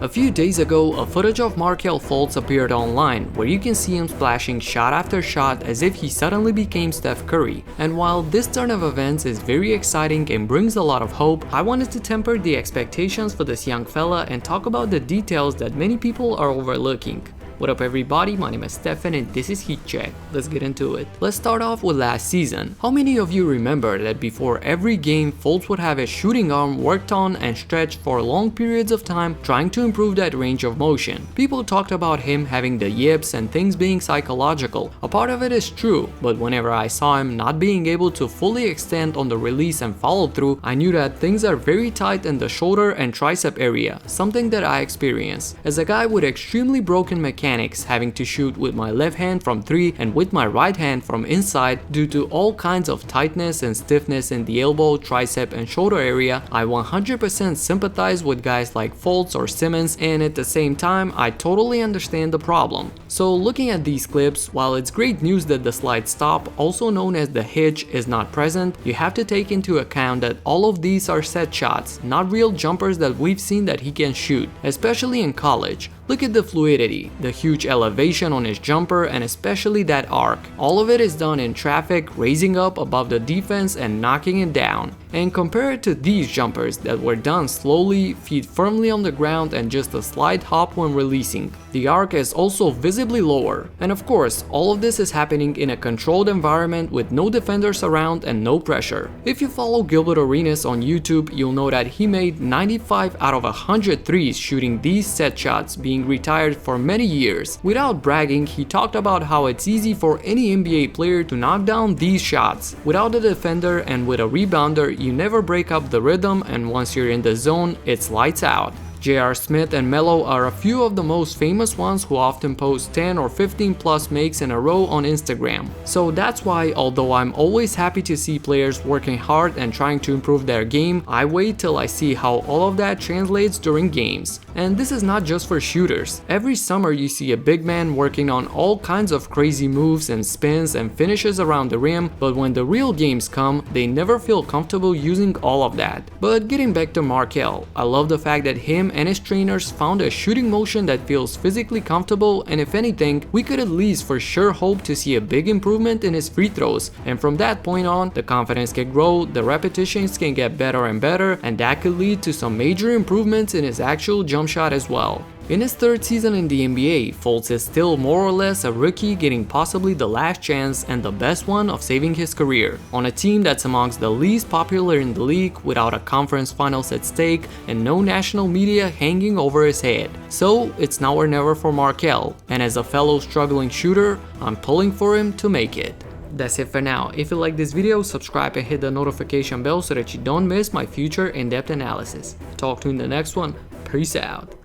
A few days ago, a footage of Markelle Fultz appeared online, where you can see him splashing shot after shot as if he suddenly became Steph Curry. And while this turn of events is very exciting and brings a lot of hope, I wanted to temper the expectations for this young fella and talk about the details that many people are overlooking. What up everybody, my name is Stefan and this is Heat Check. Let's get into it. Let's start off with last season. How many of you remember that before every game, Fultz would have his shooting arm worked on and stretched for long periods of time trying to improve that range of motion? People talked about him having the yips and things being psychological. A part of it is true, but whenever I saw him not being able to fully extend on the release and follow through, I knew that things are very tight in the shoulder and tricep area, something that I experienced. As a guy with extremely broken mechanics, having to shoot with my left hand from 3 and with my right hand from inside due to all kinds of tightness and stiffness in the elbow, tricep and shoulder area, I 100% sympathize with guys like Fultz or Simmons, and at the same time I totally understand the problem. So looking at these clips, while it's great news that the slide stop, also known as the hitch, is not present, you have to take into account that all of these are set shots, not real jumpers that we've seen that he can shoot, especially in college. Look at the fluidity, the huge elevation on his jumper, and especially that arc. All of it is done in traffic, raising up above the defense and knocking it down. And compare it to these jumpers that were done slowly, feet firmly on the ground and just a slight hop when releasing. The arc is also visibly lower. And of course, all of this is happening in a controlled environment with no defenders around and no pressure. If you follow Gilbert Arenas on YouTube, you'll know that he made 95 out of 100 threes shooting these set shots, being retired for many years. Without bragging, he talked about how it's easy for any NBA player to knock down these shots. Without a defender and with a rebounder, you never break up the rhythm, and once you're in the zone, it's lights out. J.R. Smith and Melo are a few of the most famous ones who often post 10 or 15 plus makes in a row on Instagram. So that's why, although I'm always happy to see players working hard and trying to improve their game, I wait till I see how all of that translates during games. And this is not just for shooters. Every summer you see a big man working on all kinds of crazy moves and spins and finishes around the rim, but when the real games come, they never feel comfortable using all of that. But getting back to Markelle, I love the fact that him and his trainers found a shooting motion that feels physically comfortable, and if anything, we could at least for sure hope to see a big improvement in his free throws, and from that point on, the confidence can grow, the repetitions can get better and better, and that could lead to some major improvements in his actual jump shot as well. In his third season in the NBA, Fultz is still more or less a rookie getting possibly the last chance and the best one of saving his career, on a team that's amongst the least popular in the league, without a conference finals at stake and no national media hanging over his head. So it's now or never for Markelle, and as a fellow struggling shooter, I'm pulling for him to make it. That's it for now. If you like this video, subscribe and hit the notification bell so that you don't miss my future in-depth analysis. Talk to you in the next one. Peace out.